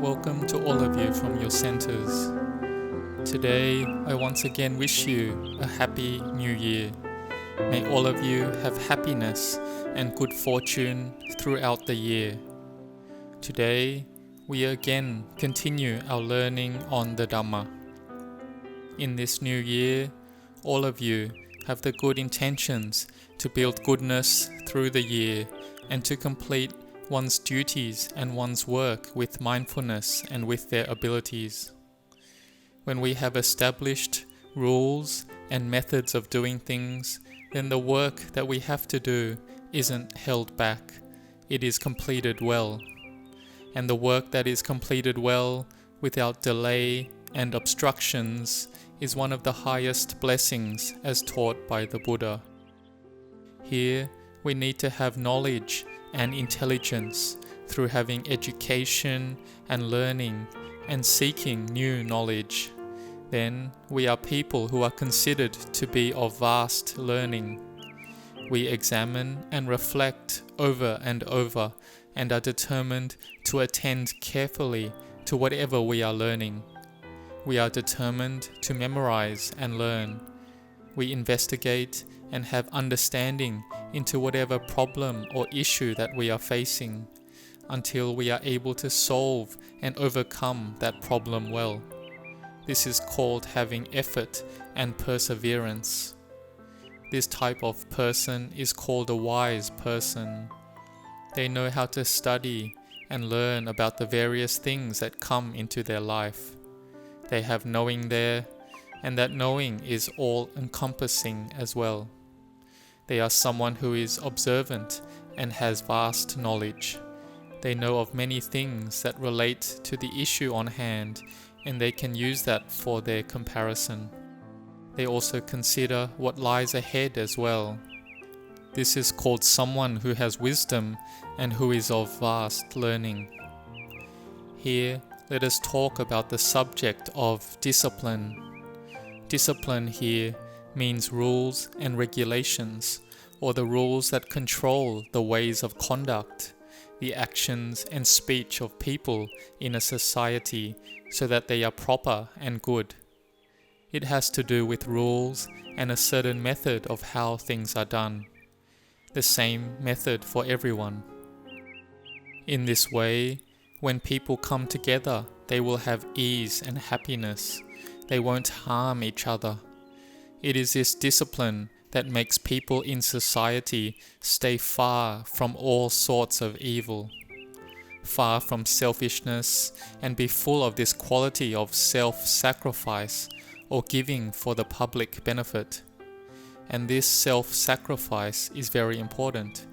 welcome to all of you from your centers. Today, I once again wish you a happy new year. May all of you have happiness and good fortune throughout the year. Today, we again continue our learning on the Dhamma. In this new year, all of you have the good intentions to build goodness through the year and to complete one's duties and one's work with mindfulness and with their abilities. When we have established rules and methods of doing things, then the work that we have to do isn't held back. It is completed well. And the work that is completed well, without delay and obstructions, is one of the highest blessings as taught by the Buddha. Here, we need to have knowledge and intelligence through having education and learning and seeking new knowledge. Then we are people who are considered to be of vast learning. We examine and reflect over and over and are determined to attend carefully to whatever we are learning. We are determined to memorize and learn. We investigate and have understanding into whatever problem or issue that we are facing, until we are able to solve and overcome that problem well. This is called having effort and perseverance. This type of person is called a wise person. They know how to study and learn about the various things that come into their life. They have knowing there, and that knowing is all-encompassing as well. They are someone who is observant and has vast knowledge. They know of many things that relate to the issue on hand, and they can use that for their comparison. They also consider what lies ahead as well. This is called someone who has wisdom and who is of vast learning. Here, let us talk about the subject of discipline. Discipline here means rules and regulations, or the rules that control the ways of conduct, the actions and speech of people in a society so that they are proper and good. It has to do with rules and a certain method of how things are done. The same method for everyone. In this way, when people come together, they will have ease and happiness. They won't harm each other. It is this discipline that makes people in society stay far from all sorts of evil, far from selfishness, and be full of this quality of self-sacrifice or giving for the public benefit. And this self-sacrifice is very important,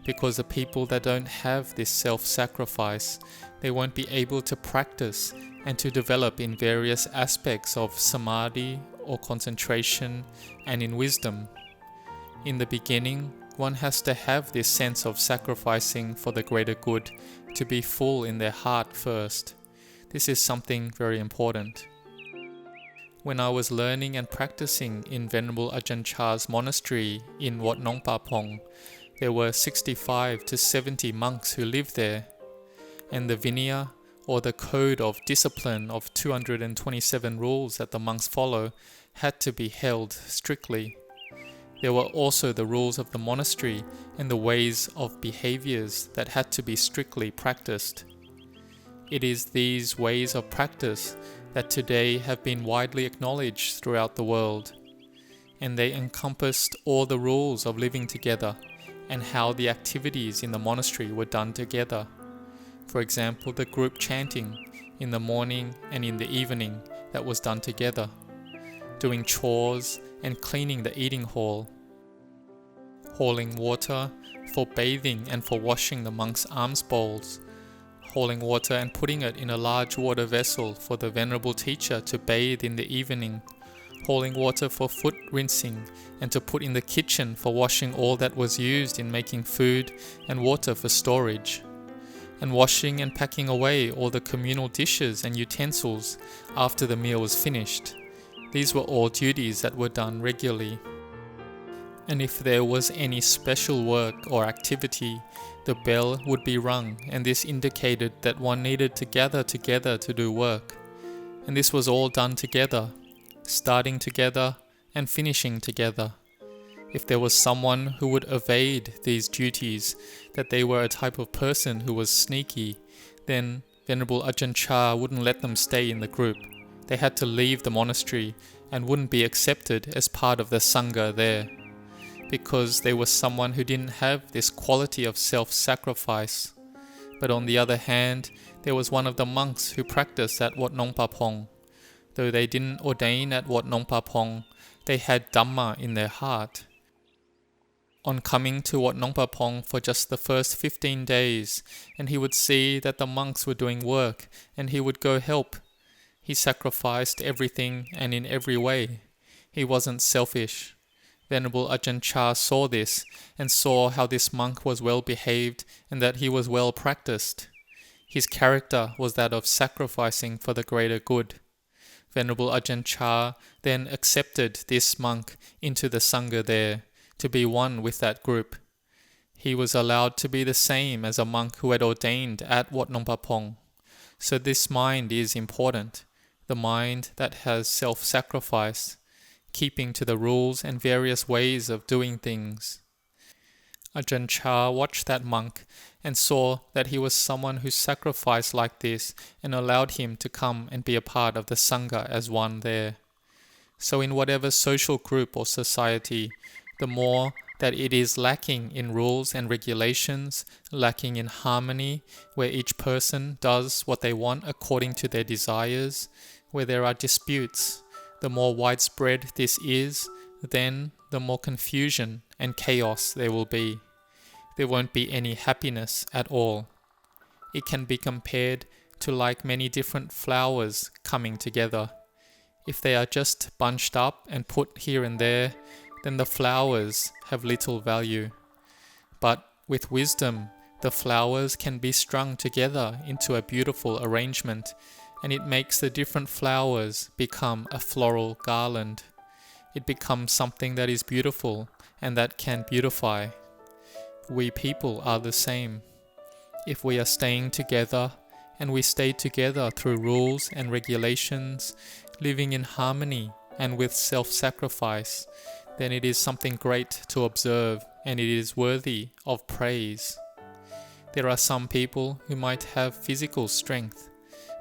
because the people that don't have this self-sacrifice, they won't be able to practice and to develop in various aspects of samadhi or concentration and in wisdom. In the beginning, one has to have this sense of sacrificing for the greater good to be full in their heart first. This is something very important. When I was learning and practicing in Venerable Ajahn Chah's monastery in Wat Nong Pa Pong, there were 65 to 70 monks who lived there, and the Vinaya, or the code of discipline of 227 rules that the monks follow, had to be held strictly. There were also the rules of the monastery and the ways of behaviors that had to be strictly practiced. It is these ways of practice that today have been widely acknowledged throughout the world, and they encompassed all the rules of living together and how the activities in the monastery were done together. For example, the group chanting in the morning and in the evening that was done together, doing chores and cleaning the eating hall, hauling water for bathing and for washing the monks' alms bowls, hauling water and putting it in a large water vessel for the venerable teacher to bathe in the evening, hauling water for foot rinsing and to put in the kitchen for washing all that was used in making food, and water for storage, and washing and packing away all the communal dishes and utensils after the meal was finished. These were all duties that were done regularly. And if there was any special work or activity, the bell would be rung, and this indicated that one needed to gather together to do work. And this was all done together, starting together and finishing together. If there was someone who would evade these duties, that they were a type of person who was sneaky, then Venerable Ajahn Chah wouldn't let them stay in the group. They had to leave the monastery and wouldn't be accepted as part of the Sangha there, because they were someone who didn't have this quality of self-sacrifice. But on the other hand, there was one of the monks who practiced at Wat Nong Pa Pong. Though they didn't ordain at Wat Nong Pa Pong, they had Dhamma in their heart. On coming to Wat Nong Pa Pong for just the first 15 days, and he would see that the monks were doing work, and he would go help. He sacrificed everything and in every way. He wasn't selfish. Venerable Ajahn Chah saw this, and saw how this monk was well behaved and that he was well practiced. His character was that of sacrificing for the greater good. Venerable Ajahn Chah then accepted this monk into the Sangha there, to be one with that group. He was allowed to be the same as a monk who had ordained at Wat Nong Pa Pong. So this mind is important, the mind that has self-sacrifice, keeping to the rules and various ways of doing things. Ajahn Chah watched that monk and saw that he was someone who sacrificed like this, and allowed him to come and be a part of the Sangha as one there. So in whatever social group or society, the more that it is lacking in rules and regulations, lacking in harmony, where each person does what they want according to their desires, where there are disputes, the more widespread this is, then the more confusion and chaos there will be. There won't be any happiness at all. It can be compared to like many different flowers coming together. If they are just bunched up and put here and there, then the flowers have little value. But with wisdom, the flowers can be strung together into a beautiful arrangement, and it makes the different flowers become a floral garland. It becomes something that is beautiful and that can beautify. We people are the same. If we are staying together, and we stay together through rules and regulations, living in harmony and with self-sacrifice, then it is something great to observe, and it is worthy of praise. There are some people who might have physical strength,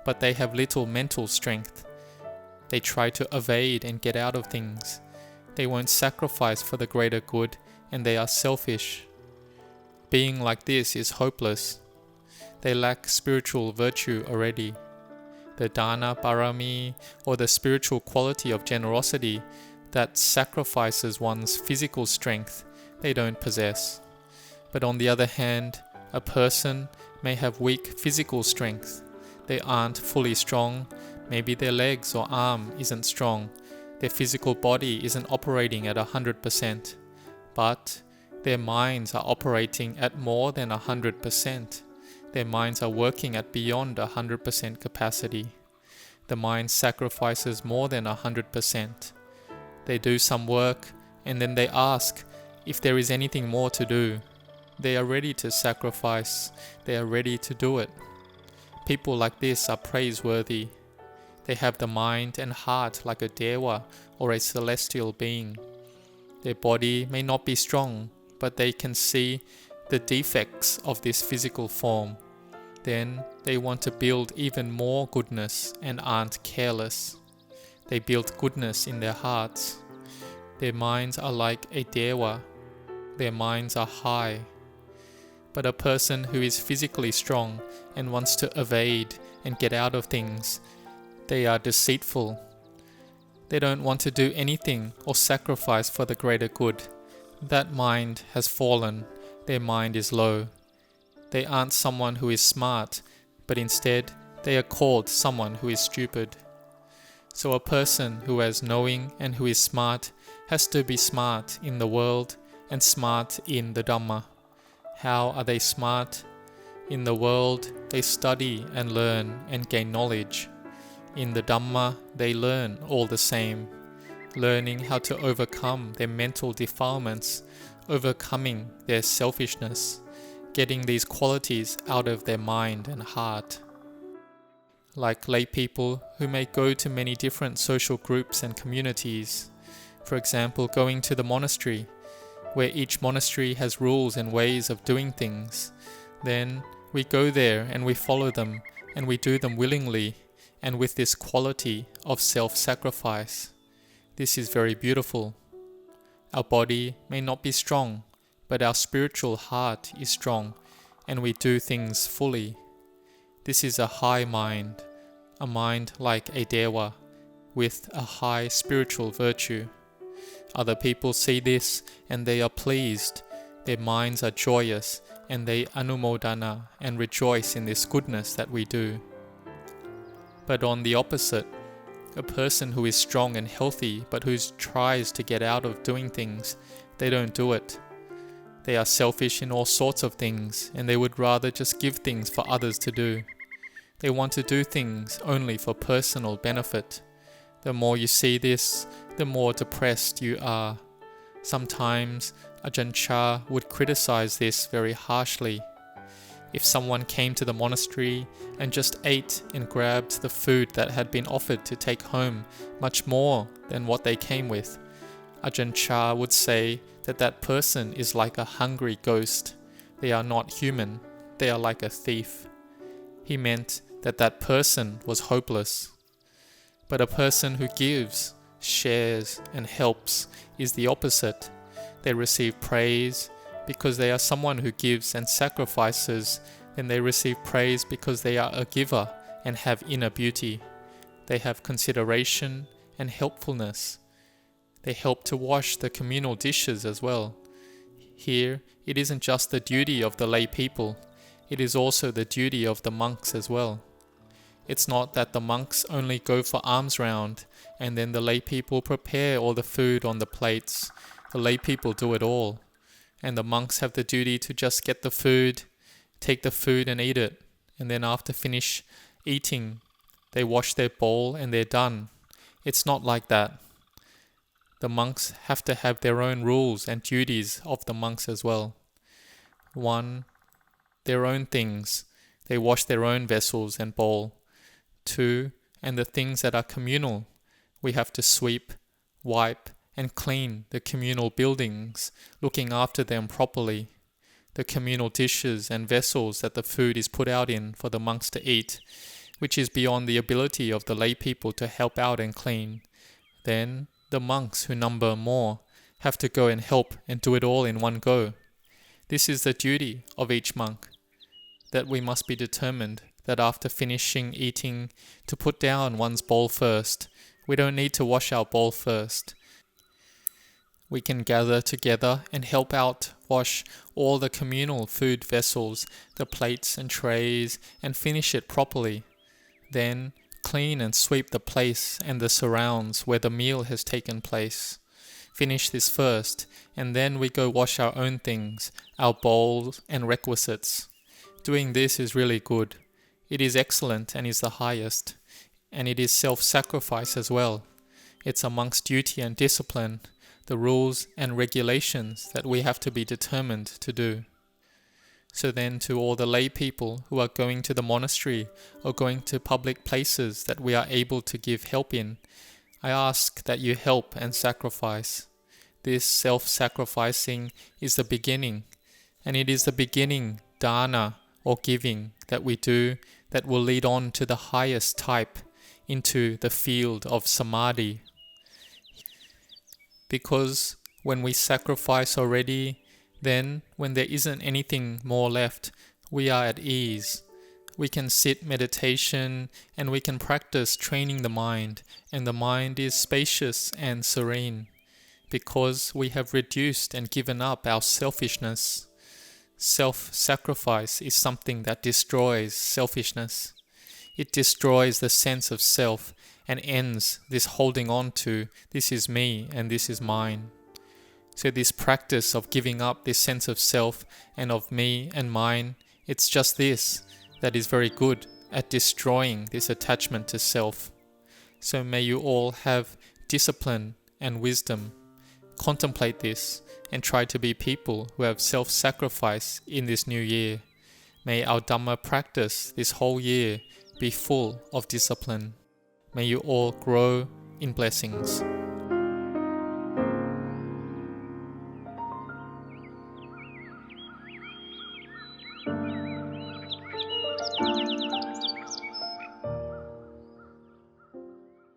but they have little mental strength. They try to evade and get out of things. They won't sacrifice for the greater good, and they are selfish. Being like this is hopeless. They lack spiritual virtue already. The dana parami, or the spiritual quality of generosity that sacrifices one's physical strength, they don't possess. But on the other hand, a person may have weak physical strength. They aren't fully strong. Maybe their legs or arm isn't strong. Their physical body isn't operating at 100%. But their minds are operating at more than 100%. Their minds are working at beyond 100% capacity. The mind sacrifices more than 100%. They do some work, and then they ask if there is anything more to do. They are ready to sacrifice. They are ready to do it. People like this are praiseworthy. They have the mind and heart like a dewa or a celestial being. Their body may not be strong, but they can see the defects of this physical form. Then they want to build even more goodness and aren't careless. They build goodness in their hearts. Their minds are like a dewa. Their minds are high. But a person who is physically strong and wants to evade and get out of things, they are deceitful. They don't want to do anything or sacrifice for the greater good. That mind has fallen. Their mind is low. They aren't someone who is smart, but instead they are called someone who is stupid. So a person who is knowing and who is smart has to be smart in the world and smart in the Dhamma. How are they smart? In the world, they study and learn and gain knowledge. In the Dhamma, they learn all the same, learning how to overcome their mental defilements overcoming their selfishness, getting these qualities out of their mind and heart. Like lay people who may go to many different social groups and communities, for example, going to the monastery, where each monastery has rules and ways of doing things, then we go there and we follow them, and we do them willingly and with this quality of self-sacrifice. This is very beautiful. Our body may not be strong, but our spiritual heart is strong, and we do things fully. This is a high mind, a mind like a dewa, with a high spiritual virtue. Other people see this and they are pleased. Their minds are joyous and they anumodana and rejoice in this goodness that we do. But on the opposite, a person who is strong and healthy but who tries to get out of doing things, they don't do it. They are selfish in all sorts of things, and they would rather just give things for others to do. They want to do things only for personal benefit. The more you see this, the more depressed you are. Sometimes Ajahn Chah would criticize this very harshly. If someone came to the monastery and just ate and grabbed the food that had been offered to take home much more than what they came with, Ajahn Chah would say that that person is like a hungry ghost. They are not human. They are like a thief. He meant that that person was hopeless. But a person who gives, shares, and helps is the opposite. They receive praise because they are someone who gives and sacrifices. Then they receive praise because they are a giver and have inner beauty. They have consideration and helpfulness. They help to wash the communal dishes as well. Here, it isn't just the duty of the lay people, it is also the duty of the monks as well. It's not that the monks only go for alms round and then the lay people prepare all the food on the plates. The lay people do it all. And the monks have the duty to just get the food, take the food and eat it. And then after finish eating, they wash their bowl and they're done. It's not like that. The monks have to have their own rules and duties of the monks as well. 1, their own things. They wash their own vessels and bowl. 2, and the things that are communal. We have to sweep, wipe, and clean the communal buildings, looking after them properly. The communal dishes and vessels that the food is put out in for the monks to eat, which is beyond the ability of the lay people to help out and clean. Then the monks, who number more, have to go and help and do it all in one go. This is the duty of each monk, that we must be determined that after finishing eating, to put down one's bowl first. We don't need to wash our bowl first. We can gather together and help out wash all the communal food vessels, the plates and trays, and finish it properly. Then clean and sweep the place and the surrounds where the meal has taken place. Finish this first, and then we go wash our own things, our bowls and requisites. Doing this is really good. It is excellent and is the highest. And it is self-sacrifice as well. It's amongst duty and discipline, the rules and regulations that we have to be determined to do. So then to all the lay people who are going to the monastery or going to public places that we are able to give help in, I ask that you help and sacrifice. This self-sacrificing is the beginning, and it is the beginning dana or giving that we do that will lead on to the highest type, into the field of samadhi. Because when we sacrifice already, then when there isn't anything more left, we are at ease. We can sit meditation and we can practice training the mind, and the mind is spacious and serene because we have reduced and given up our selfishness. Self-sacrifice is something that destroys selfishness. It destroys the sense of self and ends this holding on to, this is me and this is mine. So this practice of giving up this sense of self and of me and mine, it's just this that is very good at destroying this attachment to self. So may you all have discipline and wisdom. Contemplate this and try to be people who have self-sacrifice in this new year. May our Dhamma practice this whole year be full of discipline. May you all grow in blessings.